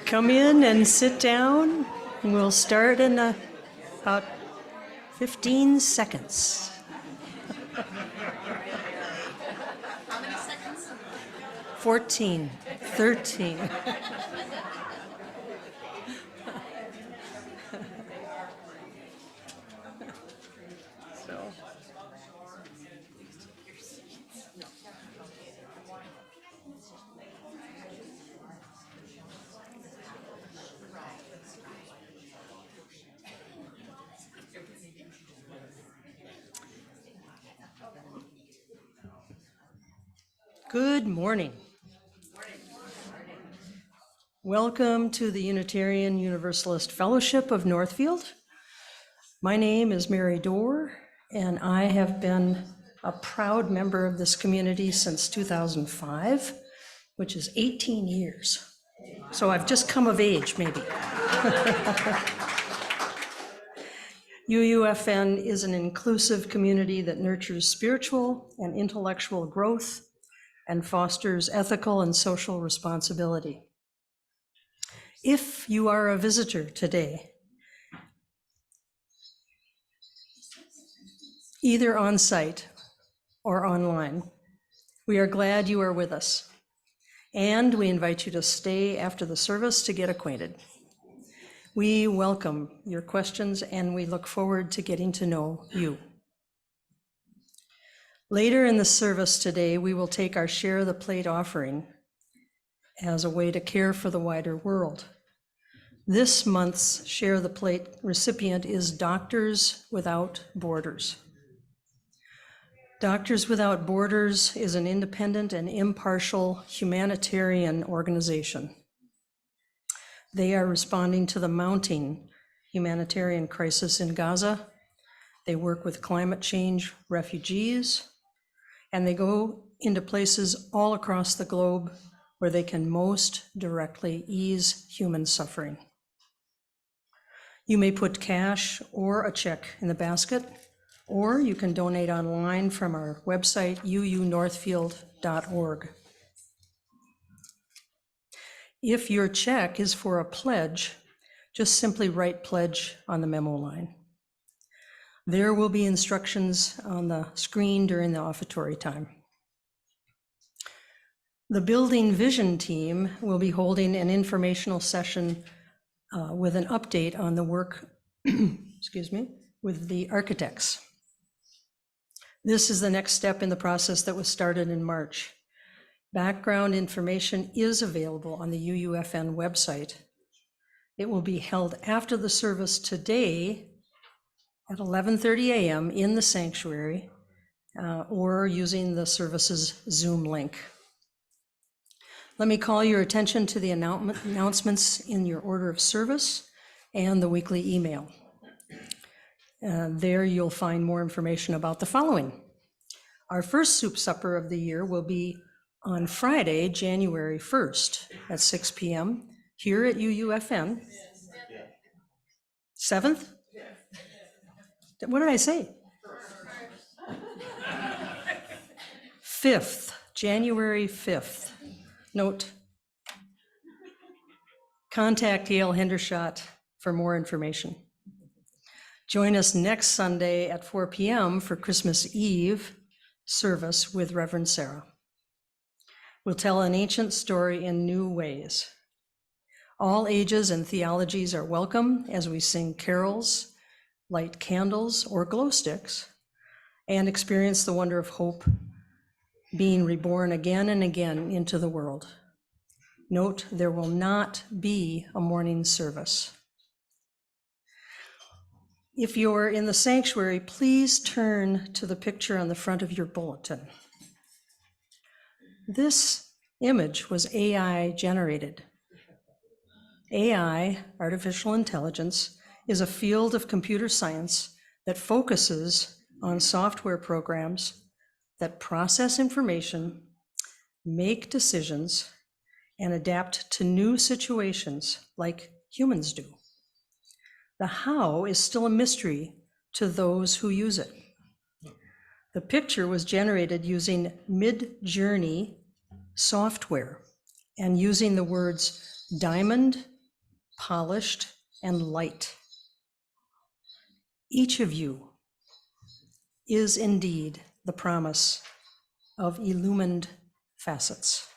Come in and sit down. We'll start in about 15 seconds. How many seconds? 14, 13. So. Good morning. Welcome to the Unitarian Universalist Fellowship of Northfield. My name is Mary Dorr, and I have been a proud member of this community since 2005, which is 18 years. So I've just come of age, maybe. UUFN is an inclusive community that nurtures spiritual and intellectual growth and fosters ethical and social responsibility. If you are a visitor today, either on site or online, we are glad you are with us, and we invite you to stay after the service to get acquainted. We welcome your questions, and we look forward to getting to know you. Later in the service today, we will take our Share the Plate offering as a way to care for the wider world. This month's Share the Plate recipient is Doctors Without Borders. Doctors Without Borders is an independent and impartial humanitarian organization. They are responding to the mounting humanitarian crisis in Gaza. They work with climate change refugees, and they go into places all across the globe where they can most directly ease human suffering. You may put cash or a check in the basket, or you can donate online from our website, uunorthfield.org. If your check is for a pledge, just simply write pledge on the memo line. There will be instructions on the screen during the offertory time. The Building Vision team will be holding an informational session with an update on the work, with the architects. This is the next step in the process that was started in March. Background information is available on the UUFN website. It will be held after the service today at 11:30 a.m. in the sanctuary or using the service's Zoom link. Let me call your attention to the announcements in your order of service and the weekly email. There you'll find more information about the following. Our first soup supper of the year will be on Friday, January 1st at 6 p.m. here at UUFN. 7th? What did I say? 5th, January 5th. Note, contact Yale Hendershot for more information. Join us next Sunday at 4 p.m. for Christmas Eve service with Reverend Sarah. We'll tell an ancient story in new ways. All ages and theologies are welcome as we sing carols, light candles or glow sticks, and experience the wonder of hope, being reborn again and again into the world. Note, there will not be a morning service. If you're in the sanctuary, please turn to the picture on the front of your bulletin. This image was AI generated. AI, artificial intelligence, is a field of computer science that focuses on software programs that process information, make decisions, and adapt to new situations like humans do. The how is still a mystery to those who use it. The picture was generated using Mid-Journey software, and using the words diamond, polished, and light. Each of you is indeed the promise of illumined facets.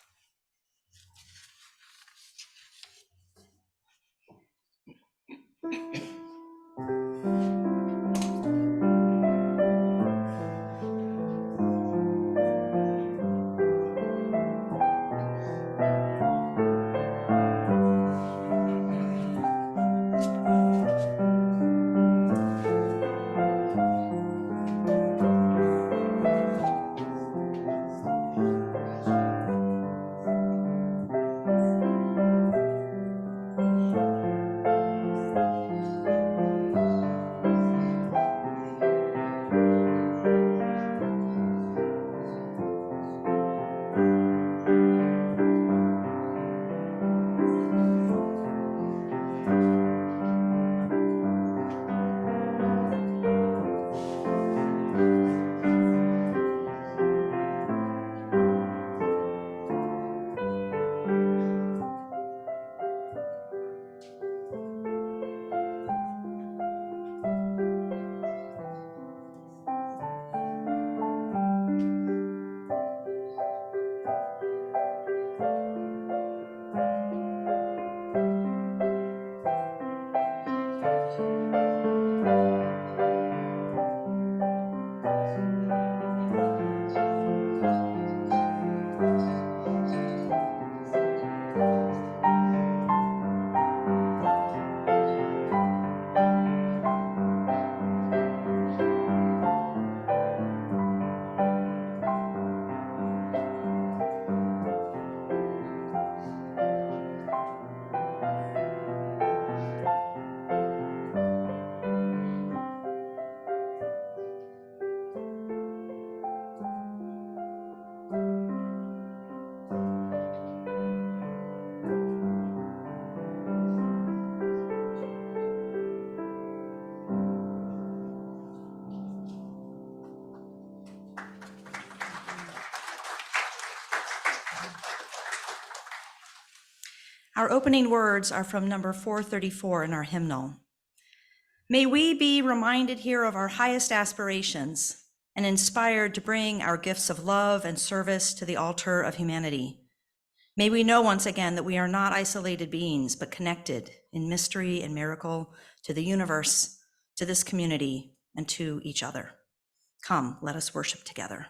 Our opening words are from number 434 in our hymnal. May we be reminded here of our highest aspirations and inspired to bring our gifts of love and service to the altar of humanity. May we know once again that we are not isolated beings, but connected in mystery and miracle to the universe, to this community, and to each other. Come, let us worship together.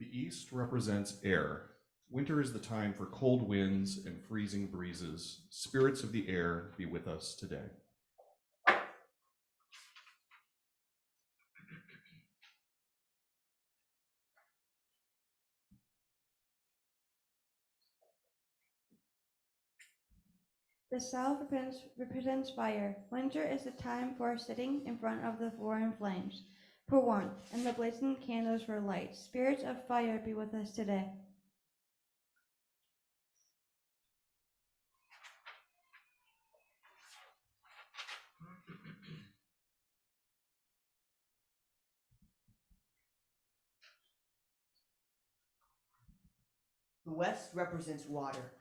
The east represents air. Winter is the time for cold winds and freezing breezes. Spirits of the air, be with us today. The south represents fire. Winter is the time for sitting in front of the roaring flames for warmth, and the blazing candles for light. Spirits of fire, be with us today. The west represents water.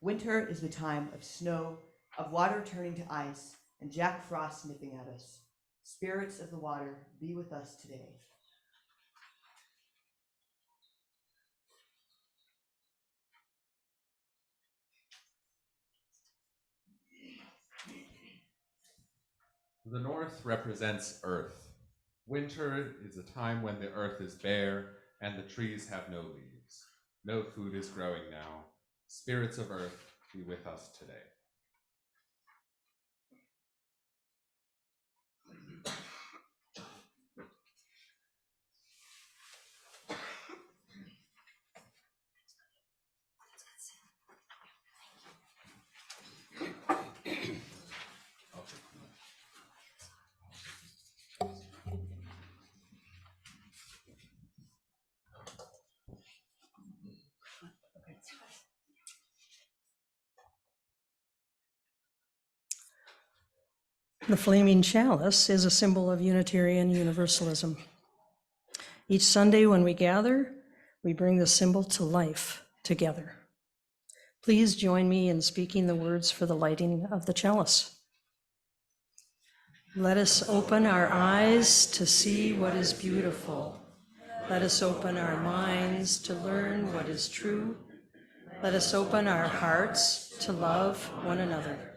Winter is the time of snow, of water turning to ice, and Jack Frost nipping at us. Spirits of the water, be with us today. The north represents earth. Winter is a time when the earth is bare and the trees have no leaves. No food is growing now. Spirits of earth, be with us today. The flaming chalice is a symbol of Unitarian Universalism. Each Sunday when we gather, we bring the symbol to life together. Please join me in speaking the words for the lighting of the chalice. Let us open our eyes to see what is beautiful. Let us open our minds to learn what is true. Let us open our hearts to love one another.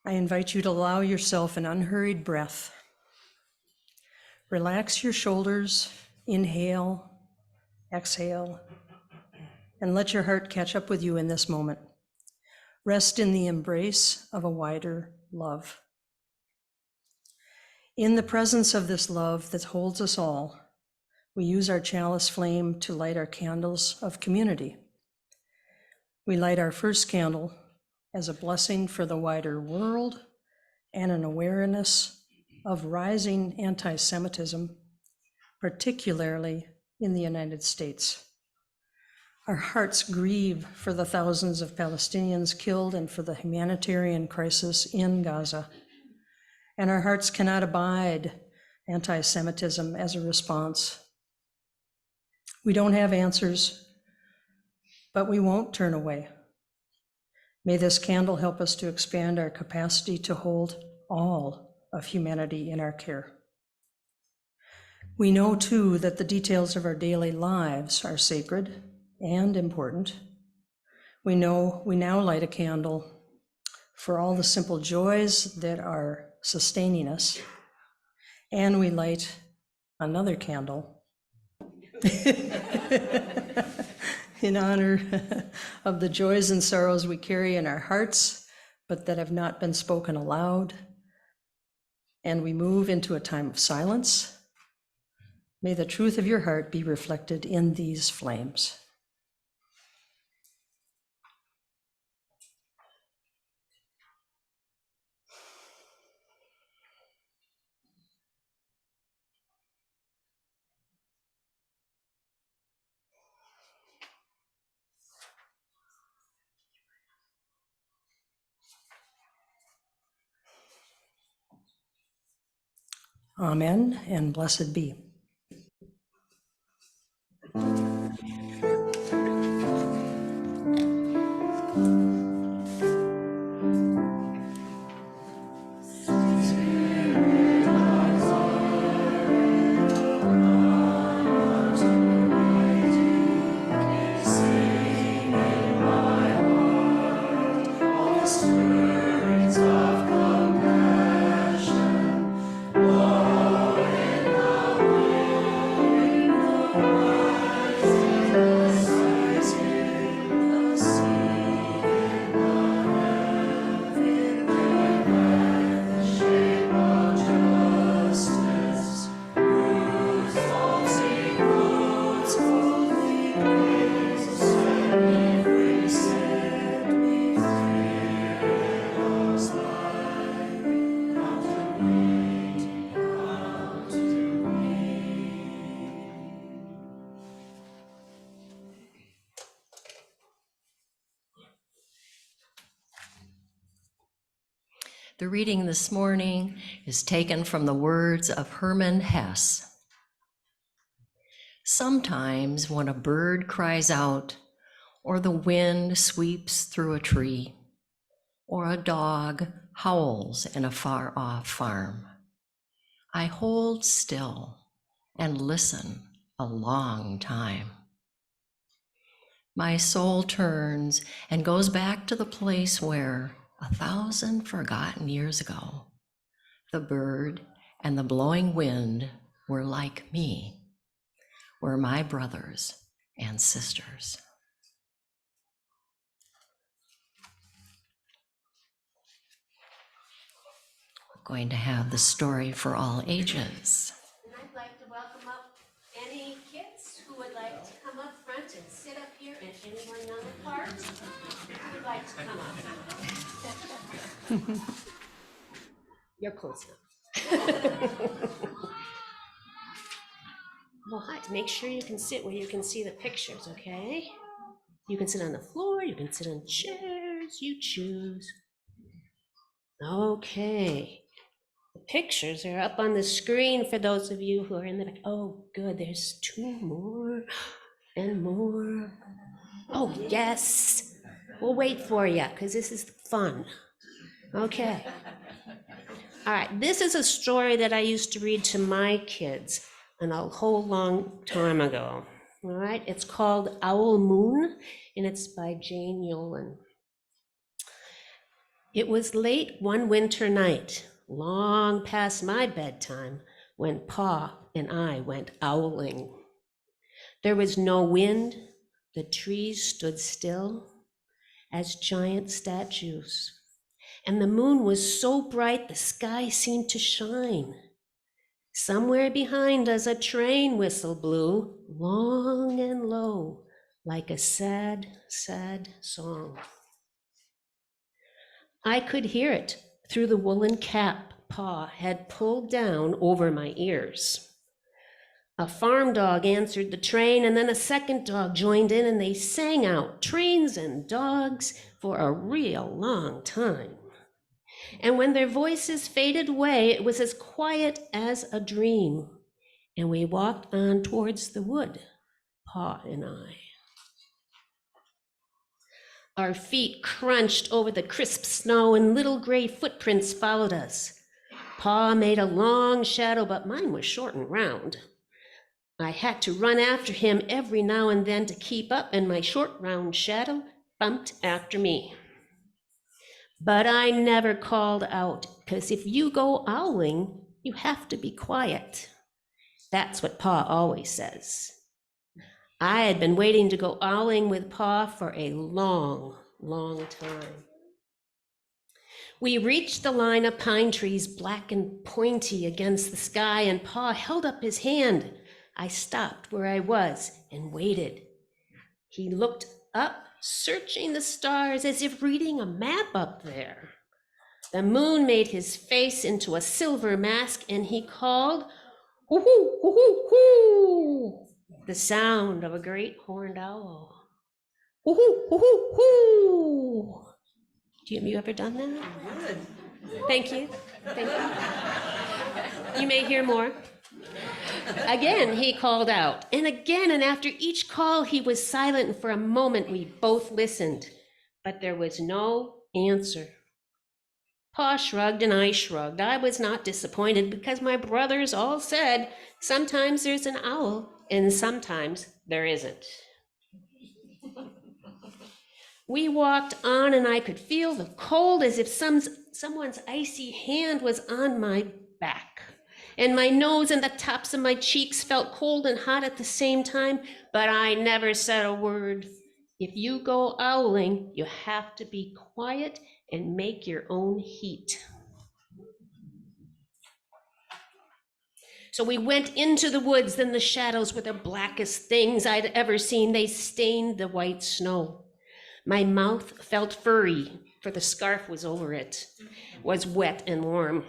I invite you to allow yourself an unhurried breath. Relax your shoulders, inhale, exhale, and let your heart catch up with you in this moment. Rest in the embrace of a wider love. In the presence of this love that holds us all, we use our chalice flame to light our candles of community. We light our first candle as a blessing for the wider world and an awareness of rising anti-Semitism, particularly in the United States. Our hearts grieve for the thousands of Palestinians killed and for the humanitarian crisis in Gaza. And our hearts cannot abide anti-Semitism as a response. We don't have answers, but we won't turn away. May this candle help us to expand our capacity to hold all of humanity in our care. We know too that the details of our daily lives are sacred and important. We know we now light a candle for all the simple joys that are sustaining us, and we light another candle in honor of the joys and sorrows we carry in our hearts, but that have not been spoken aloud. And we move into a time of silence. May the truth of your heart be reflected in these flames. Amen, and blessed be. The reading this morning is taken from the words of Hermann Hesse. Sometimes when a bird cries out, or the wind sweeps through a tree, or a dog howls in a far-off farm, I hold still and listen a long time. My soul turns and goes back to the place where, 1,000 forgotten years ago, the bird and the blowing wind were like me, were my brothers and sisters. We're going to have the story for all ages. And I'd like to welcome up any kids who would like to come up front and sit up here, and anyone on the part who would like to come up. You're close enough. Well, hi, make sure you can sit where you can see the pictures, okay? You can sit on the floor, you can sit on chairs, you choose. Okay. The pictures are up on the screen for those of you who are in the back. Oh, good, there's 2 more and more. Oh, yes. We'll wait for you because this is fun. Okay. All right, this is a story that I used to read to my kids a whole long time ago. All right, it's called Owl Moon, and it's by Jane Yolen. It was late one winter night, long past my bedtime, when Pa and I went owling. There was no wind, the trees stood still as giant statues, and the moon was so bright the sky seemed to shine. Somewhere behind us a train whistle blew, long and low, like a sad, sad song. I could hear it through the woolen cap Pa had pulled down over my ears. A farm dog answered the train, and then a second dog joined in, and they sang out trains and dogs for a real long time. And when their voices faded away, it was as quiet as a dream. And we walked on towards the wood, Pa and I. Our feet crunched over the crisp snow, and little gray footprints followed us. Pa made a long shadow, but mine was short and round. I had to run after him every now and then to keep up, and my short, round shadow bumped after me. But I never called out, because if you go owling, you have to be quiet. That's what Pa always says. I had been waiting to go owling with Pa for a long, long time. We reached the line of pine trees, black and pointy against the sky, and Pa held up his hand. I stopped where I was and waited. He looked up, searching the stars as if reading a map up there. The moon made his face into a silver mask, and he called, "Hoo hoo hoo hoo hoo," the sound of a great horned owl. "Hoo hoo hoo hoo hoo." Have you ever done that? Good. Thank you. Thank you. You may hear more. Again, he called out, and again, and after each call, he was silent, and for a moment we both listened, but there was no answer. Pa shrugged and I shrugged. I was not disappointed because my brothers all said, sometimes there's an owl and sometimes there isn't. We walked on, and I could feel the cold as if someone's icy hand was on my back. And my nose and the tops of my cheeks felt cold and hot at the same time, but I never said a word. If you go owling, you have to be quiet and make your own heat. So we went into the woods, then the shadows were the blackest things I'd ever seen. They stained the white snow. My mouth felt furry, for the scarf was over it, was wet and warm.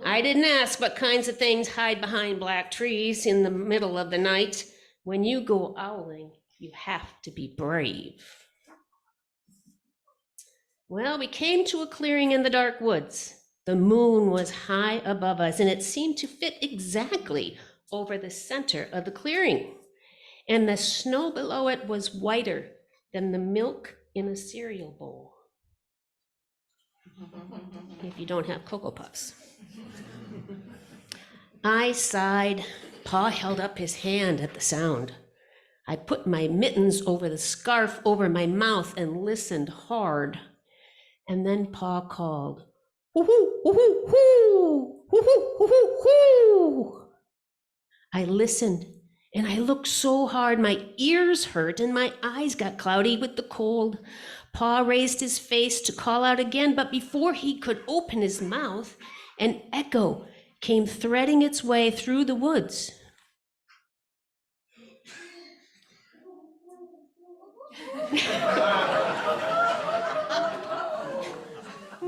I didn't ask what kinds of things hide behind black trees in the middle of the night. When you go owling, you have to be brave. Well, we came to a clearing in the dark woods. The moon was high above us, and it seemed to fit exactly over the center of the clearing. And the snow below it was whiter than the milk in a cereal bowl. If you don't have Cocoa Puffs. I sighed. Pa held up his hand at the sound. I put my mittens over the scarf over my mouth and listened hard. And then Pa called, "Hoo hoo hoo hoo hoo, hoo hoo hoo hoo hoo." I listened, and I looked so hard my ears hurt and my eyes got cloudy with the cold. Pa raised his face to call out again, but before he could open his mouth, an echo came threading its way through the woods.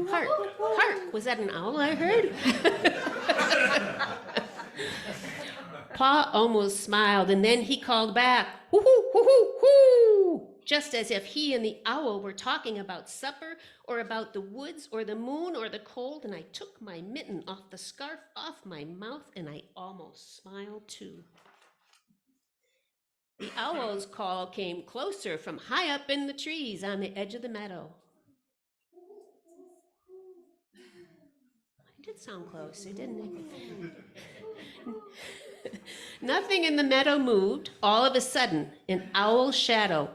Hark, hark, was that an owl I heard? Pa almost smiled, and then he called back, hoo hoo hoo hoo hoo, just as if he and the owl were talking about supper or about the woods or the moon or the cold, and I took my mitten off the scarf off my mouth, and I almost smiled too. The owl's call came closer from high up in the trees on the edge of the meadow. It did sound closer, didn't it? Nothing in the meadow moved. All of a sudden, an owl shadow,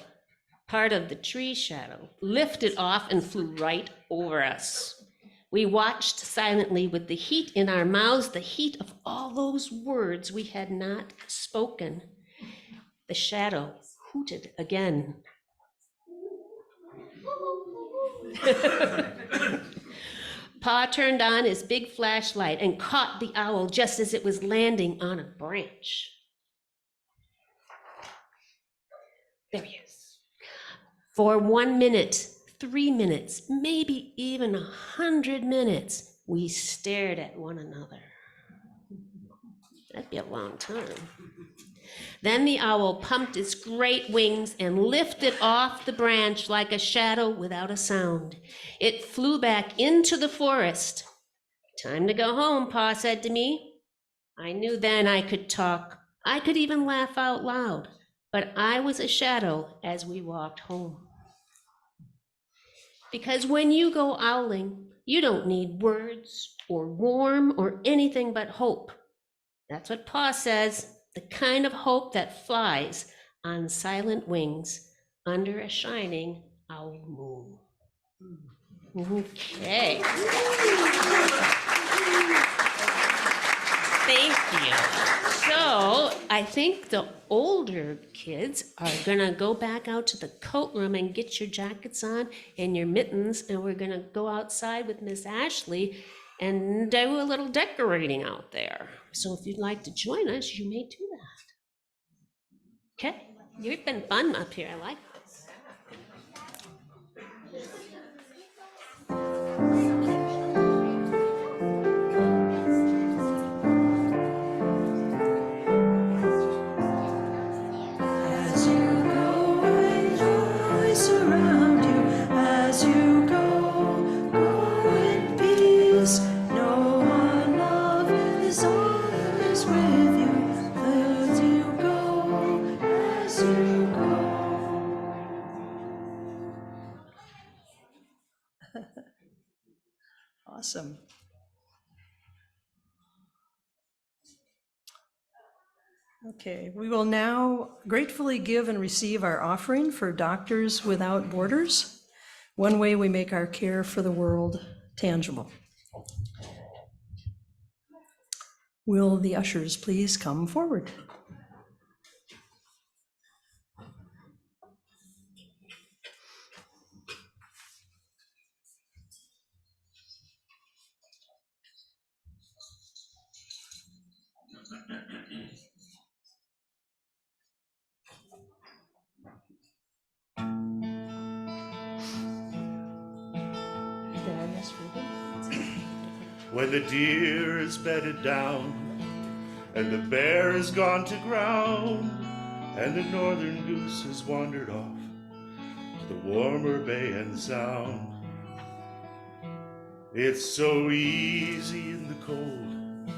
part of the tree shadow, lifted off and flew right over us. We watched silently with the heat in our mouths, the heat of all those words we had not spoken. The shadow hooted again. Pa turned on his big flashlight and caught the owl just as it was landing on a branch. There he is. For 1 minute, 3 minutes, maybe even 100 minutes, we stared at one another. That'd be a long time. Then the owl pumped its great wings and lifted off the branch like a shadow without a sound. It flew back into the forest. Time to go home, Pa said to me. I knew then I could talk. I could even laugh out loud, but I was a shadow as we walked home. Because when you go owling, you don't need words or warm or anything but hope. That's what Pa says. The kind of hope that flies on silent wings under a shining owl moon. Okay. Thank you. So I think the older kids are gonna go back out to the coat room and get your jackets on and your mittens, and we're gonna go outside with Miss Ashley and do a little decorating out there. So if you'd like to join us, you may do that. Okay, you've been fun up here, I like this. As you go, rejoice around you. As you go, go in peace. Know our love is always with you. As you go, as you go. Awesome. Okay, we will now gratefully give and receive our offering for Doctors Without Borders, one way we make our care for the world tangible. Will the ushers please come forward? Did I misread it? When the deer is bedded down, and the bear is gone to ground, and the northern goose has wandered off to the warmer bay and sound. It's so easy in the cold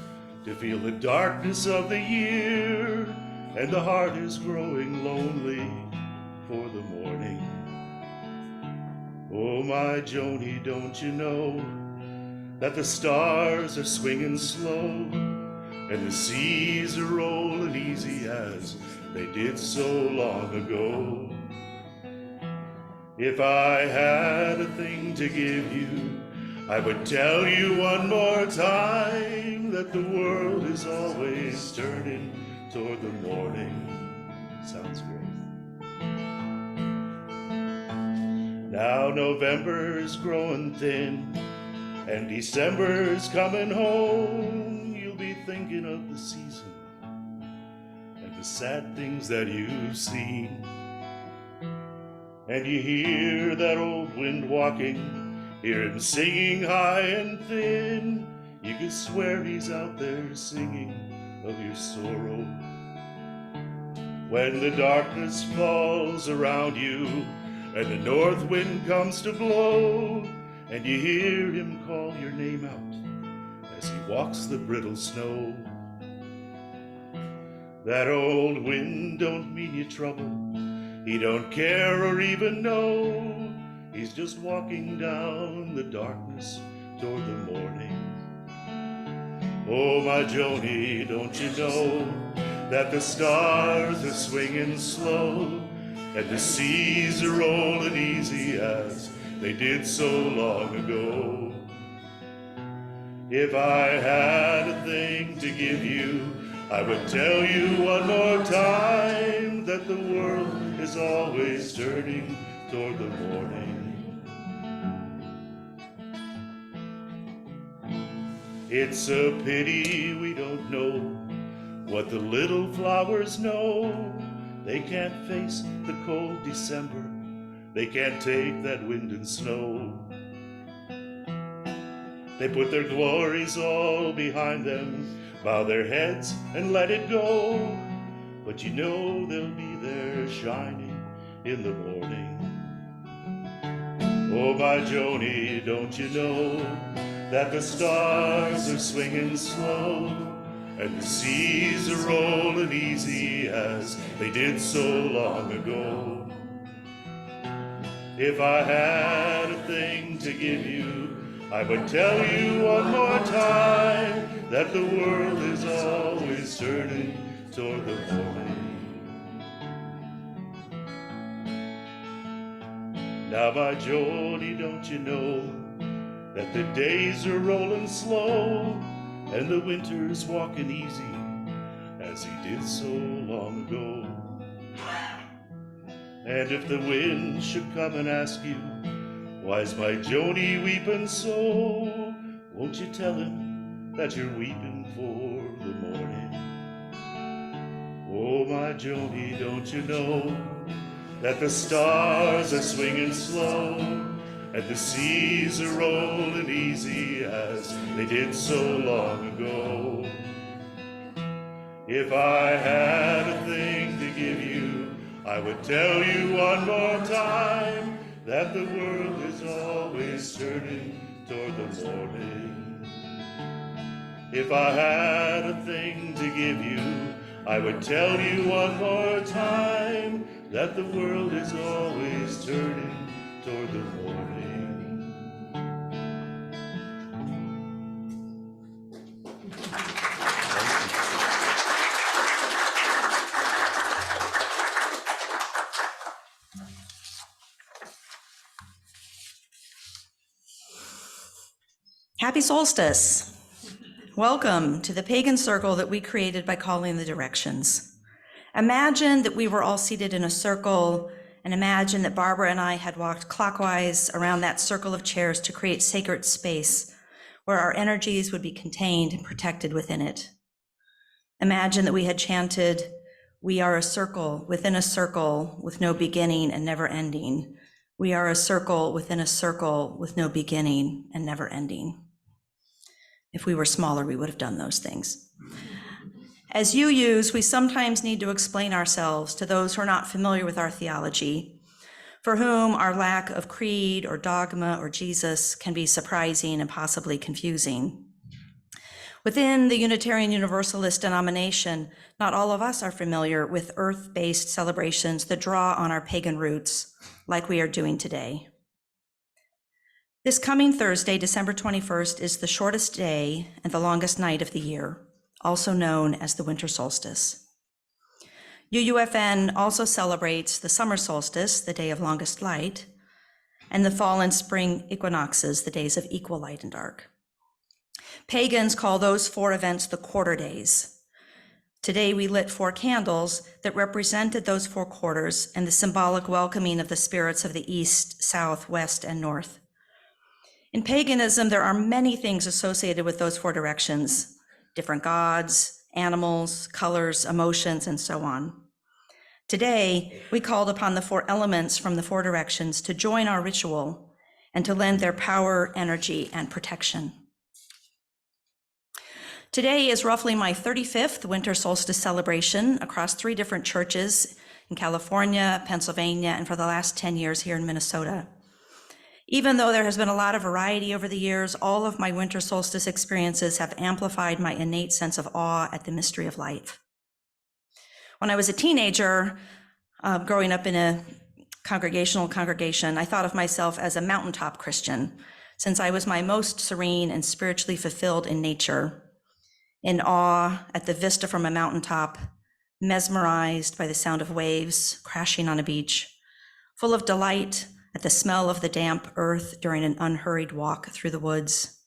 to feel the darkness of the year, and the heart is growing lonely for the morning. Oh, my Joni, don't you know that the stars are swinging slow, and the seas are rolling easy as they did so long ago? If I had a thing to give you, I would tell you one more time that the world is always turning toward the morning. Sounds great. Now November's growing thin, and December's coming home. You'll be thinking of the season and the sad things that you've seen. And you hear that old wind walking, hear him singing high and thin. You could swear he's out there singing of your sorrow. When the darkness falls around you and the north wind comes to blow, and you hear him call your name out as he walks the brittle snow. That old wind don't mean you trouble. He don't care or even know. He's just walking down the darkness toward the morning. Oh, my Joni, don't you know that the stars are swinging slow and the seas are rolling easy as they did so long ago? If I had a thing to give you, I would tell you one more time that the world is always turning toward the morning. It's a pity we don't know what the little flowers know. They can't face the cold December. They can't take that wind and snow. They put their glories all behind them, bow their heads and let it go. But you know they'll be there shining in the morning. Oh, my Joni, don't you know that the stars are swinging slow and the seas are rolling easy as they did so long ago? If I had a thing to give you, I would tell you one more time that the world is always turning toward the morning. Now, my Joni, don't you know that the days are rolling slow and the winter's walking easy as he did so long ago? And if the wind should come and ask you, why's my Joni weeping so, won't you tell him that you're weeping for the morning? Oh, my Joni, don't you know that the stars are swinging slow and the seas are rolling easy as they did so long ago? If I had a thing to give you, I would tell you one more time that the world is always turning toward the morning. If I had a thing to give you, I would tell you one more time that the world is always turning toward the morning. Happy Solstice. Welcome to the pagan circle that we created by calling the directions. Imagine that we were all seated in a circle, and imagine that Barbara and I had walked clockwise around that circle of chairs to create sacred space where our energies would be contained and protected within it. Imagine that we had chanted, "We are a circle within a circle with no beginning and never ending. We are a circle within a circle with no beginning and never ending." If we were smaller, we would have done those things. As UUs, we sometimes need to explain ourselves to those who are not familiar with our theology, for whom our lack of creed or dogma or Jesus can be surprising and possibly confusing. Within the Unitarian Universalist denomination, not all of us are familiar with earth-based celebrations that draw on our pagan roots, like we are doing today. This coming Thursday, December 21st, is the shortest day and the longest night of the year, also known as the winter solstice. UUFN also celebrates the summer solstice, the day of longest light, and the fall and spring equinoxes, the days of equal light and dark. Pagans call those 4 events the quarter days. Today we lit 4 candles that represented those 4 quarters and the symbolic welcoming of the spirits of the east, south, west, and north. In paganism, there are many things associated with those 4 directions: different gods, animals, colors, emotions, and so on. Today, we called upon the 4 elements from the 4 directions to join our ritual and to lend their power, energy, and protection. Today is roughly my 35th winter solstice celebration across 3 different churches in California, Pennsylvania, and for the last 10 years here in Minnesota. Even though there has been a lot of variety over the years, all of my winter solstice experiences have amplified my innate sense of awe at the mystery of life. When I was a teenager, growing up in a congregation, I thought of myself as a mountaintop Christian, since I was my most serene and spiritually fulfilled in nature, in awe at the vista from a mountaintop, mesmerized by the sound of waves crashing on a beach, full of delight at the smell of the damp earth during an unhurried walk through the woods,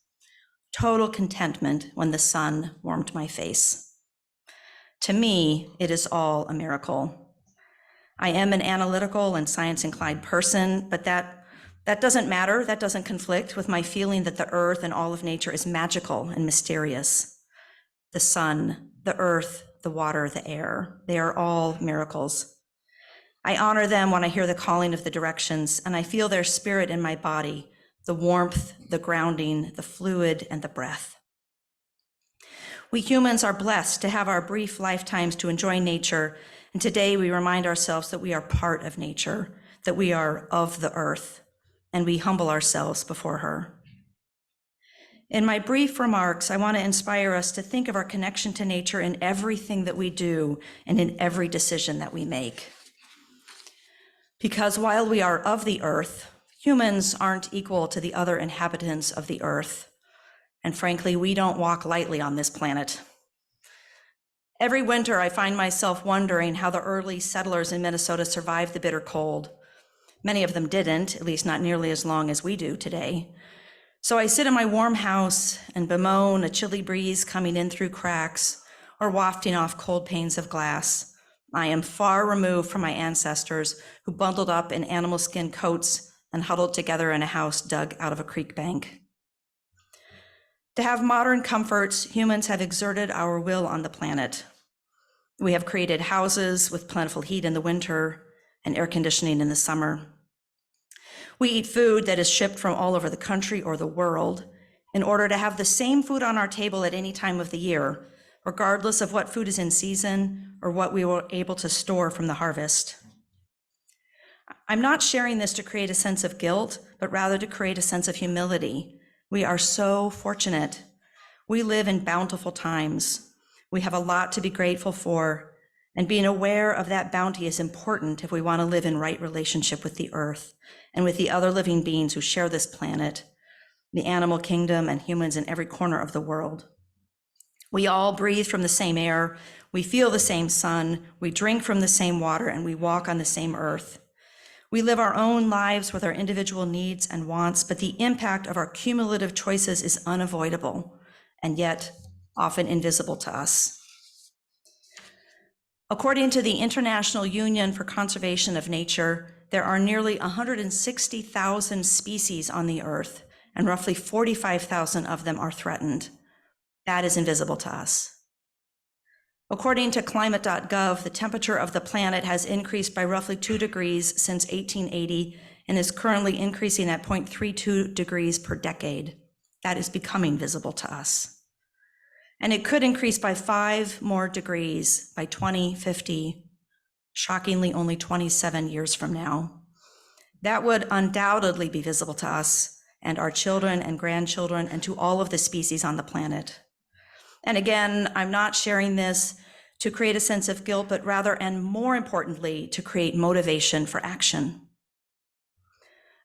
total contentment when the sun warmed my face. To me, it is all a miracle. I am an analytical and science-inclined person, but that doesn't matter. That doesn't conflict with my feeling that the earth and all of nature is magical and mysterious. The sun, the earth, the water, the air, they are all miracles. I honor them when I hear the calling of the directions, and I feel their spirit in my body, the warmth, the grounding, the fluid, and the breath. We humans are blessed to have our brief lifetimes to enjoy nature, and today we remind ourselves that we are part of nature, that we are of the earth, and we humble ourselves before her. In my brief remarks, I want to inspire us to think of our connection to nature in everything that we do and in every decision that we make. Because while we are of the earth, humans aren't equal to the other inhabitants of the earth. And frankly, we don't walk lightly on this planet. Every winter, I find myself wondering how the early settlers in Minnesota survived the bitter cold. Many of them didn't, at least not nearly as long as we do today. So I sit in my warm house and bemoan a chilly breeze coming in through cracks or wafting off cold panes of glass. I am far removed from my ancestors who bundled up in animal skin coats and huddled together in a house dug out of a creek bank. To have modern comforts, humans have exerted our will on the planet. We have created houses with plentiful heat in the winter and air conditioning in the summer. We eat food that is shipped from all over the country or the world in order to have the same food on our table at any time of the year, regardless of what food is in season or what we were able to store from the harvest. I'm not sharing this to create a sense of guilt, but rather to create a sense of humility. We are so fortunate. We live in bountiful times. We have a lot to be grateful for, and being aware of that bounty is important if we want to live in right relationship with the earth and with the other living beings who share this planet, the animal kingdom, and humans in every corner of the world. We all breathe from the same air, we feel the same sun, we drink from the same water, and we walk on the same earth. We live our own lives with our individual needs and wants, but the impact of our cumulative choices is unavoidable and yet often invisible to us. According to the International Union for Conservation of Nature, there are nearly 160,000 species on the earth, and roughly 45,000 of them are threatened. That is invisible to us. According to climate.gov, the temperature of the planet has increased by roughly 2 degrees since 1880 and is currently increasing at 0.32 degrees per decade. That is becoming visible to us. And it could increase by 5 more degrees by 2050, shockingly only 27 years from now. That would undoubtedly be visible to us and our children and grandchildren and to all of the species on the planet. And again, I'm not sharing this to create a sense of guilt, but rather, and more importantly, to create motivation for action.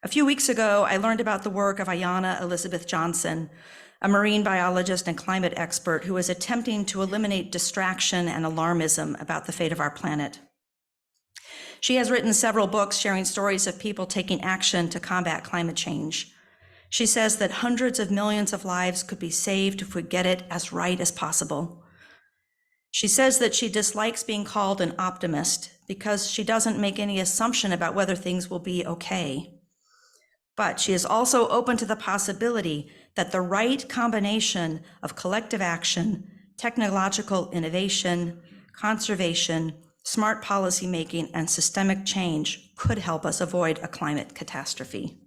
A few weeks ago, I learned about the work of Ayanna Elizabeth Johnson, a marine biologist and climate expert who is attempting to eliminate distraction and alarmism about the fate of our planet. She has written several books sharing stories of people taking action to combat climate change. She says that hundreds of millions of lives could be saved if we get it as right as possible. She says that she dislikes being called an optimist because she doesn't make any assumption about whether things will be okay. But she is also open to the possibility that the right combination of collective action, technological innovation, conservation, smart policymaking, and systemic change could help us avoid a climate catastrophe.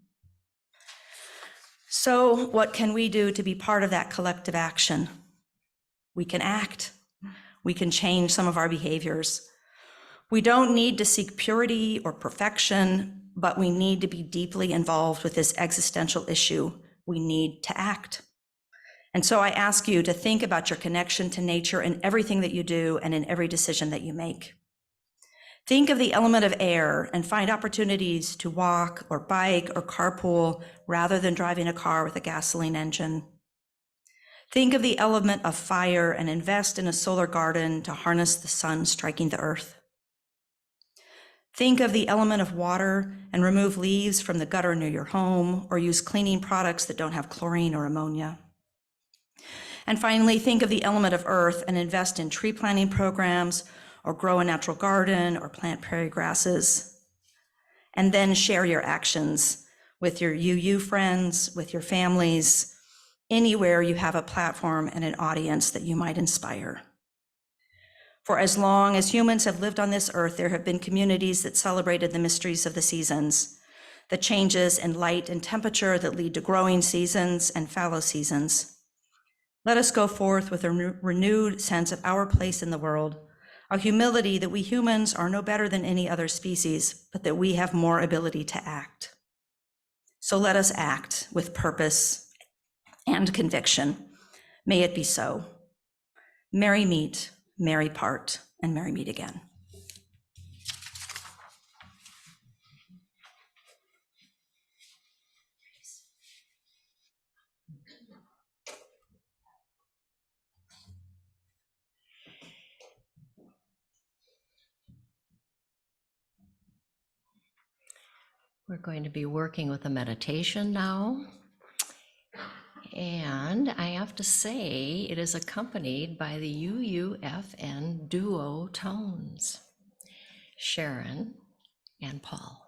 So what can we do to be part of that collective action? We can act. We can change some of our behaviors. We don't need to seek purity or perfection, but we need to be deeply involved with this existential issue. We need to act. And so I ask you to think about your connection to nature in everything that you do and in every decision that you make. Think of the element of air and find opportunities to walk or bike or carpool rather than driving a car with a gasoline engine. Think of the element of fire and invest in a solar garden to harness the sun striking the earth. Think of the element of water and remove leaves from the gutter near your home or use cleaning products that don't have chlorine or ammonia. And finally, think of the element of earth and invest in tree planting programs or grow a natural garden or plant prairie grasses. And then share your actions with your UU friends, with your families, anywhere you have a platform and an audience that you might inspire. For as long as humans have lived on this earth, there have been communities that celebrated the mysteries of the seasons, the changes in light and temperature that lead to growing seasons and fallow seasons. Let us go forth with a renewed sense of our place in the world, a humility that we humans are no better than any other species, but that we have more ability to act. So let us act with purpose and conviction. May it be so. Merry meet, merry part, and merry meet again. We're going to be working with a meditation now. And I have to say, it is accompanied by the UUFN duo tones, Sharon and Paul.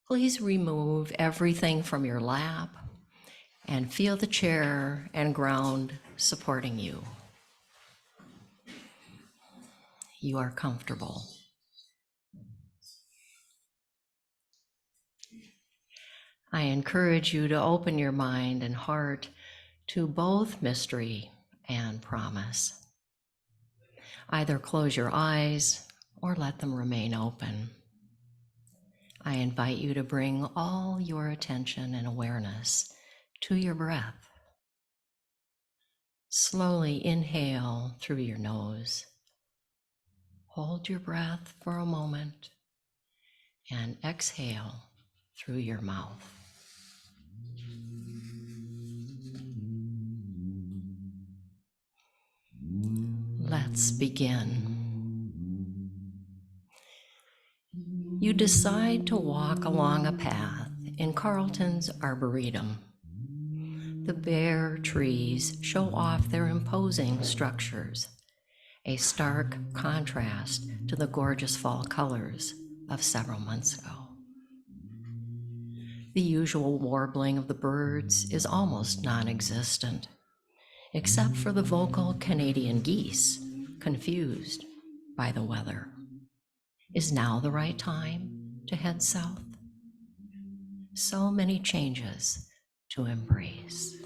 Please remove everything from your lap and feel the chair and ground supporting you. You are comfortable. I encourage you to open your mind and heart to both mystery and promise. Either close your eyes or let them remain open. I invite you to bring all your attention and awareness to your breath. Slowly inhale through your nose. Hold your breath for a moment and exhale through your mouth. Let's begin. You decide to walk along a path in Carlton's Arboretum. The bare trees show off their imposing structures, a stark contrast to the gorgeous fall colors of several months ago. The usual warbling of the birds is almost non-existent, except for the vocal Canadian geese, confused by the weather. Is now the right time to head south? So many changes to embrace.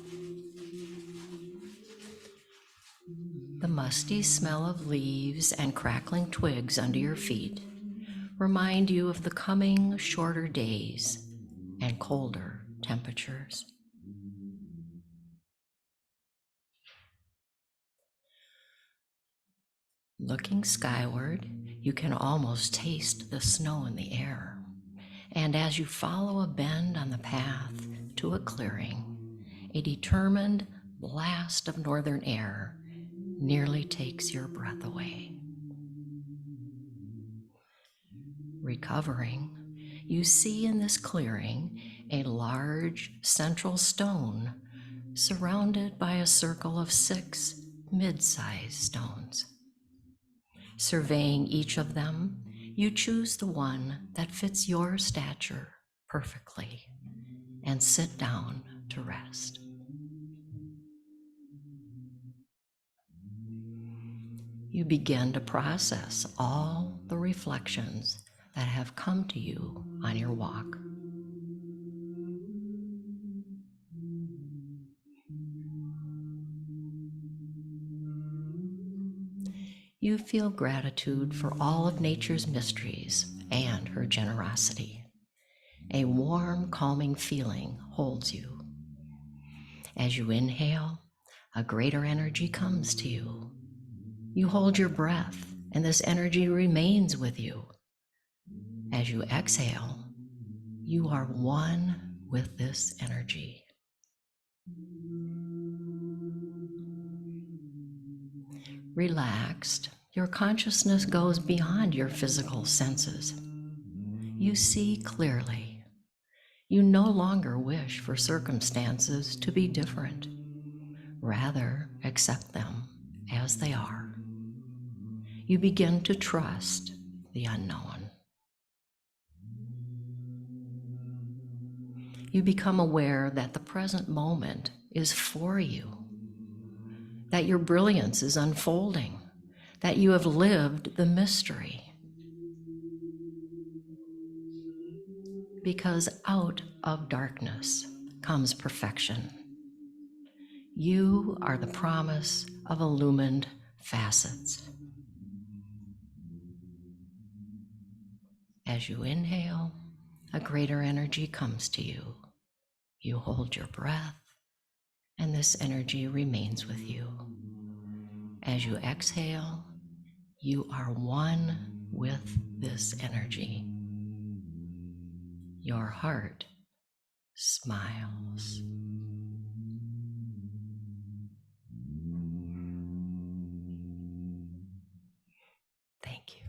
The musty smell of leaves and crackling twigs under your feet remind you of the coming shorter days and colder temperatures. Looking skyward, you can almost taste the snow in the air. And as you follow a bend on the path to a clearing, a determined blast of northern air nearly takes your breath away. Recovering, you see in this clearing a large central stone surrounded by a circle of 6 mid-sized stones. Surveying each of them, you choose the one that fits your stature perfectly and sit down to rest. You begin to process all the reflections that have come to you on your walk. You feel gratitude for all of nature's mysteries and her generosity. A warm, calming feeling holds you. As you inhale, a greater energy comes to you. You hold your breath, and this energy remains with you. As you exhale, you are one with this energy. Relaxed, your consciousness goes beyond your physical senses. You see clearly. You no longer wish for circumstances to be different. Rather, accept them as they are. You begin to trust the unknown. You become aware that the present moment is for you, that your brilliance is unfolding, that you have lived the mystery. Because out of darkness comes perfection. You are the promise of illumined facets. As you inhale, a greater energy comes to you. You hold your breath, and this energy remains with you. As you exhale, you are one with this energy. Your heart smiles. Thank you.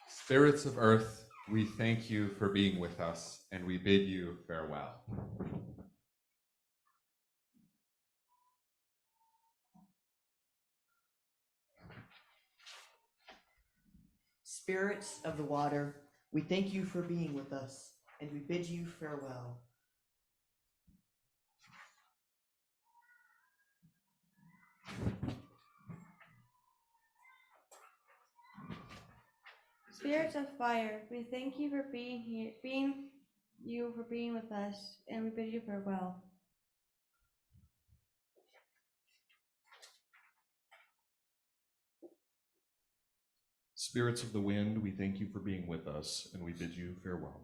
Spirits of Earth, we thank you for being with us, and we bid you farewell. Spirits of the water, we thank you for being with us, and we bid you farewell. Spirits of fire, we thank you for being with us, and we bid you farewell. Spirits of the wind, we thank you for being with us, and we bid you farewell.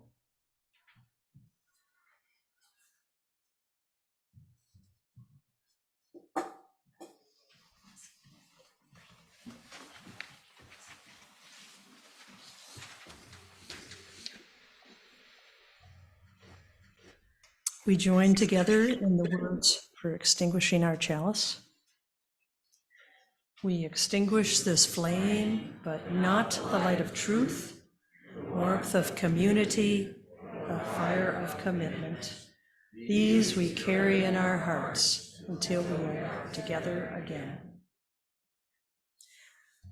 We join together in the words for extinguishing our chalice. We extinguish this flame, but not the light of truth, warmth of community, the fire of commitment. These we carry in our hearts until we are together again.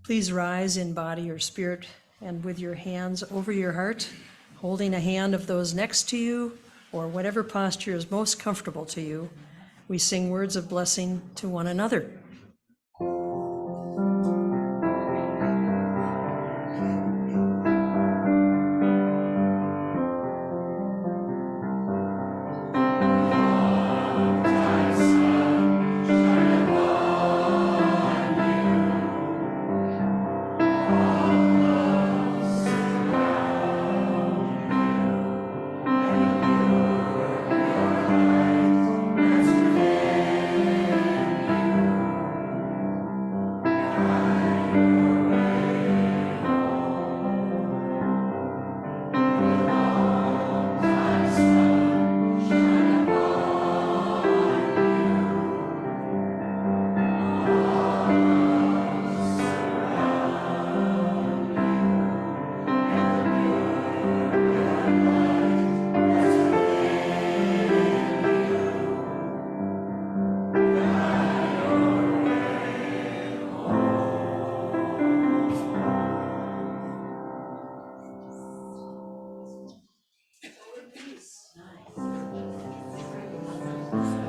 Please rise in body or spirit and with your hands over your heart, holding a hand of those next to you, or whatever posture is most comfortable to you. We sing words of blessing to one another. Solstice.